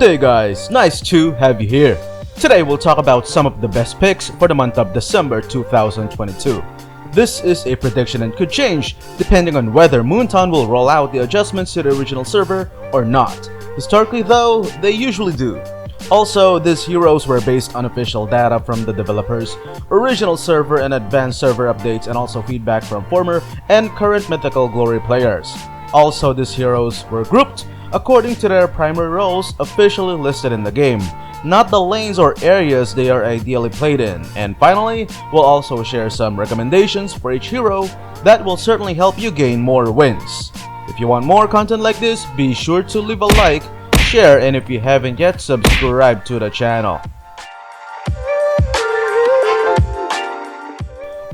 day guys, nice to have you here. Today we'll talk about some of the best picks for the month of December 2022. This is a prediction and could change depending on whether Moontown will roll out the adjustments to the original server or not. Historically though, they usually do. Also, these heroes were based on official data from the developers, original server and advanced server updates, and also feedback from former and current Mythical Glory players. Also, these heroes were grouped according to their primary roles officially listed in the game, not the lanes or areas they are ideally played in. And finally, we'll also share some recommendations for each hero that will certainly help you gain more wins. If you want more content like this, be sure to leave a like, share, and if you haven't yet, subscribe to the channel.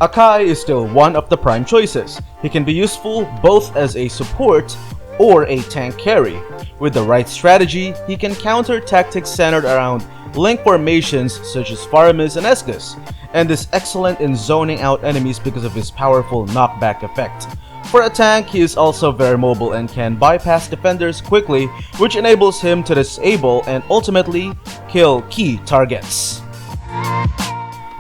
Akai is still one of the prime choices. He can be useful both as a support or a tank carry. With the right strategy, he can counter tactics centered around link formations such as Faramis and Escus, and is excellent in zoning out enemies because of his powerful knockback effect. For a tank, he is also very mobile and can bypass defenders quickly, which enables him to disable and ultimately kill key targets.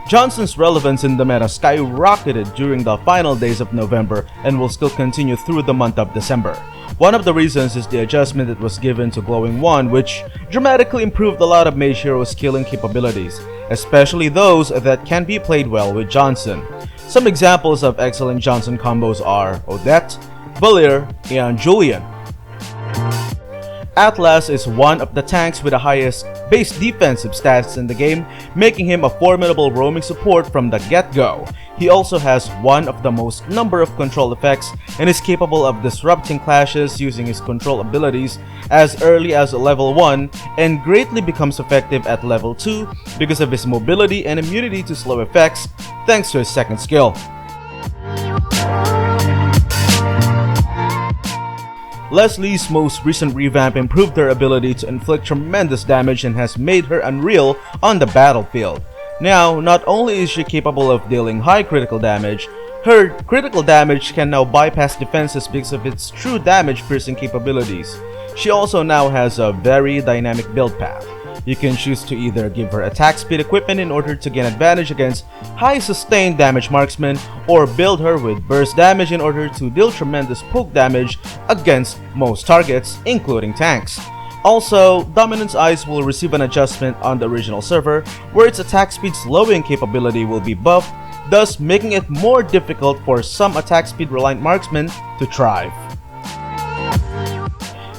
Johnson's relevance in the meta skyrocketed during the final days of November and will still continue through the month of December. One of the reasons is the adjustment that was given to Glowing Wand, which dramatically improved a lot of mage heroes' killing capabilities, especially those that can be played well with Johnson. Some examples of excellent Johnson combos are Odette, Valir, and Julian. Atlas is one of the tanks with the highest base defensive stats in the game, making him a formidable roaming support from the get-go. He also has one of the most number of control effects and is capable of disrupting clashes using his control abilities as early as level 1 and greatly becomes effective at level 2 because of his mobility and immunity to slow effects thanks to his second skill. Leslie's most recent revamp improved her ability to inflict tremendous damage and has made her unreal on the battlefield. Now, not only is she capable of dealing high critical damage, her critical damage can now bypass defenses because of its true damage piercing capabilities. She also now has a very dynamic build path. You can choose to either give her attack speed equipment in order to gain advantage against high sustained damage marksmen, or build her with burst damage in order to deal tremendous poke damage against most targets, including tanks. Also, Dominance Eyes will receive an adjustment on the original server, where its attack speed slowing capability will be buffed, thus making it more difficult for some attack speed reliant marksmen to thrive.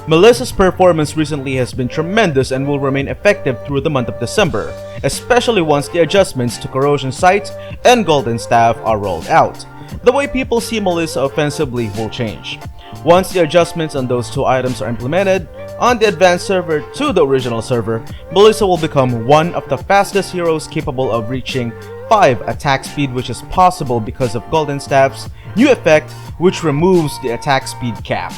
Melissa's performance recently has been tremendous and will remain effective through the month of December, especially once the adjustments to Corrosion Sight and Golden Staff are rolled out. The way people see Melissa offensively will change. Once the adjustments on those two items are implemented on the advanced server to the original server, Melissa will become one of the fastest heroes capable of reaching 5 attack speed, which is possible because of Golden Staff's new effect, which removes the attack speed cap.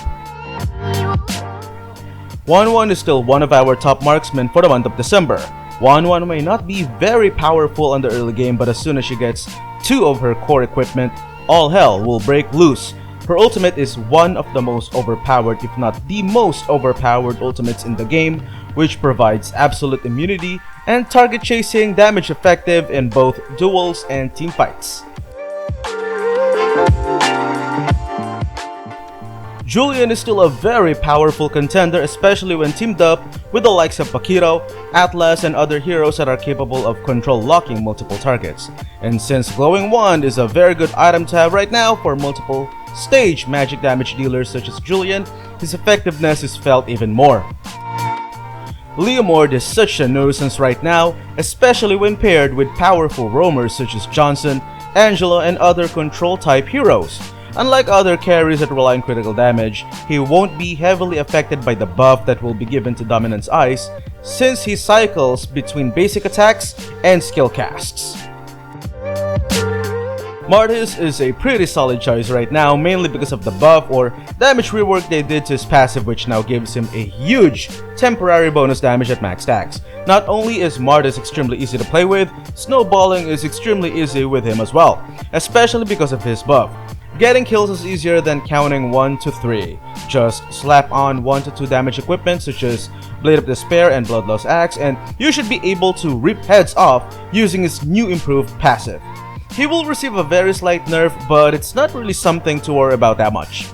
1-1 is still one of our top marksmen for the month of December. 1-1 may not be very powerful on the early game, but as soon as she gets 2 of her core equipment, all hell will break loose. Her ultimate is one of the most overpowered, if not the most overpowered ultimates in the game, which provides absolute immunity and target chasing damage effective in both duels and teamfights. Julian is still a very powerful contender, especially when teamed up with the likes of Pakiro, Atlas, and other heroes that are capable of control locking multiple targets. And since Glowing Wand is a very good item to have right now for multiple stage magic damage dealers such as Julian, his effectiveness is felt even more. Leomord is such a nuisance right now, especially when paired with powerful roamers such as Johnson, Angela, and other control type heroes. Unlike other carries that rely on critical damage, he won't be heavily affected by the buff that will be given to Dominance Eyes, since he cycles between basic attacks and skill casts. Martis is a pretty solid choice right now, mainly because of the buff or damage rework they did to his passive, which now gives him a huge temporary bonus damage at max stacks. Not only is Martis extremely easy to play with, snowballing is extremely easy with him as well, especially because of his buff. Getting kills is easier than counting 1 to 3. Just slap on 1 to 2 damage equipment such as Blade of Despair and Bloodlust Axe, and you should be able to rip heads off using his new improved passive. He will receive a very slight nerf, but it's not really something to worry about that much.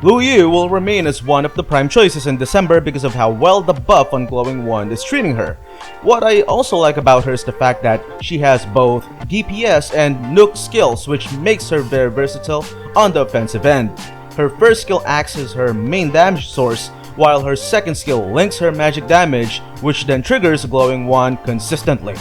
Lu Yu will remain as one of the prime choices in December because of how well the buff on Glowing Wand is treating her. What I also like about her is the fact that she has both DPS and nuke skills, which makes her very versatile on the offensive end. Her first skill acts as her main damage source, while her second skill links her magic damage, which then triggers Glowing Wand consistently.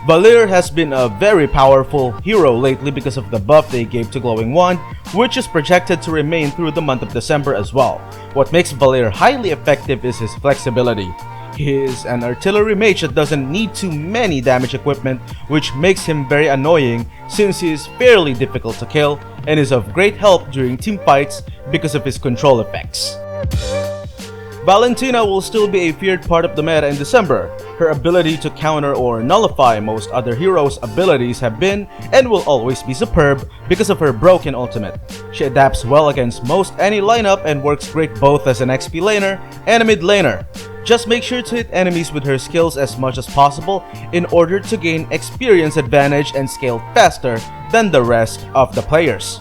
Valir has been a very powerful hero lately because of the buff they gave to Glowing Wand, which is projected to remain through the month of December as well. What makes Valir highly effective is his flexibility. He is an artillery mage that doesn't need too many damage equipment, which makes him very annoying since he is fairly difficult to kill and is of great help during team fights because of his control effects. Valentina will still be a feared part of the meta in December. Her ability to counter or nullify most other heroes' abilities have been and will always be superb because of her broken ultimate. She adapts well against most any lineup and works great both as an XP laner and a mid laner. Just make sure to hit enemies with her skills as much as possible in order to gain experience advantage and scale faster than the rest of the players.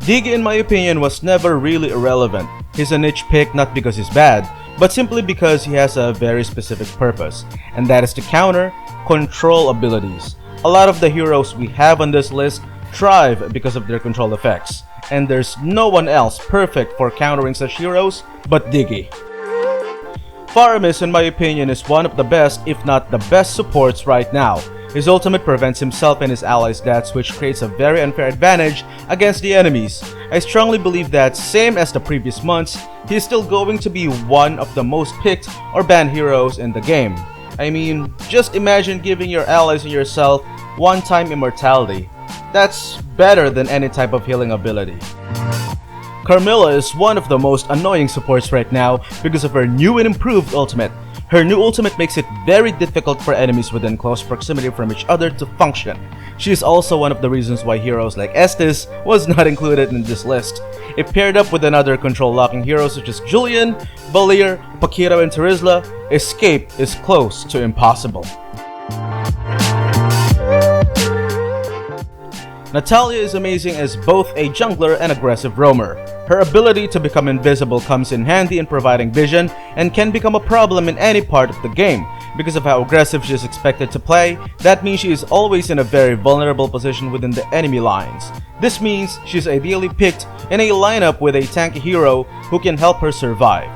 Dig, in my opinion, was never really irrelevant. He's a niche pick not because he's bad, but simply because he has a very specific purpose, and that is to counter control abilities. A lot of the heroes we have on this list thrive because of their control effects, and there's no one else perfect for countering such heroes but Diggy. Faramis, in my opinion, is one of the best, if not the best supports right now. His ultimate prevents himself and his allies' deaths, which creates a very unfair advantage against the enemies. I strongly believe that, same as the previous months, he is still going to be one of the most picked or banned heroes in the game. I mean, just imagine giving your allies and yourself one-time immortality. That's better than any type of healing ability. Carmilla is one of the most annoying supports right now because of her new and improved ultimate. Her new ultimate makes it very difficult for enemies within close proximity from each other to function. She is also one of the reasons why heroes like Estes was not included in this list. If paired up with another control-locking hero such as Julian, Valir, Pakira, and Terizla, escape is close to impossible. Natalia is amazing as both a jungler and aggressive roamer. Her ability to become invisible comes in handy in providing vision and can become a problem in any part of the game. Because of how aggressive she is expected to play, that means she is always in a very vulnerable position within the enemy lines. This means she is ideally picked in a lineup with a tanky hero who can help her survive.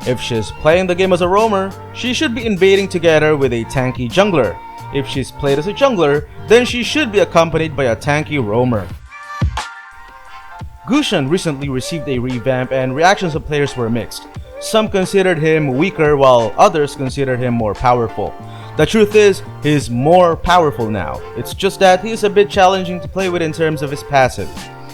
If she is playing the game as a roamer, she should be invading together with a tanky jungler. If she's played as a jungler, then she should be accompanied by a tanky roamer. Gusion recently received a revamp and reactions of players were mixed. Some considered him weaker while others considered him more powerful. The truth is, he's more powerful now. It's just that he is a bit challenging to play with in terms of his passive.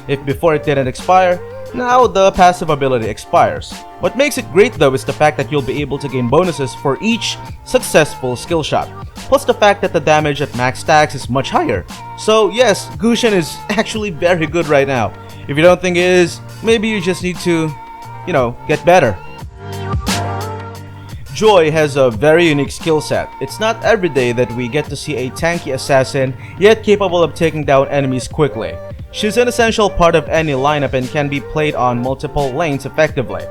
If before it didn't expire, now the passive ability expires. What makes it great though is the fact that you'll be able to gain bonuses for each successful skill shot. Plus the fact that the damage at max stacks is much higher. So yes, Gusion is actually very good right now. If you don't think it is, maybe you just need to, get better. Joy has a very unique skill set. It's not every day that we get to see a tanky assassin, yet capable of taking down enemies quickly. She's an essential part of any lineup and can be played on multiple lanes effectively.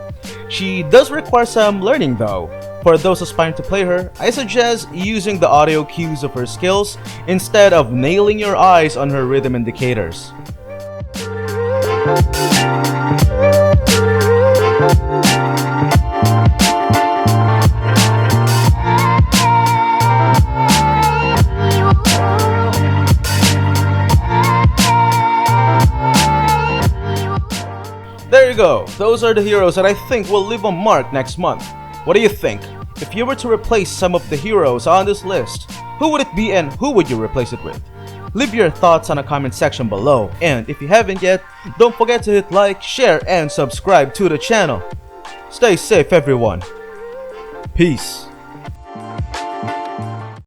She does require some learning though. For those aspiring to play her, I suggest using the audio cues of her skills instead of nailing your eyes on her rhythm indicators. There you go, those are the heroes that I think will leave a mark next month. What do you think? If you were to replace some of the heroes on this list, who would it be and who would you replace it with? Leave your thoughts on the comment section below, and if you haven't yet, don't forget to hit like, share, and subscribe to the channel. Stay safe everyone. Peace.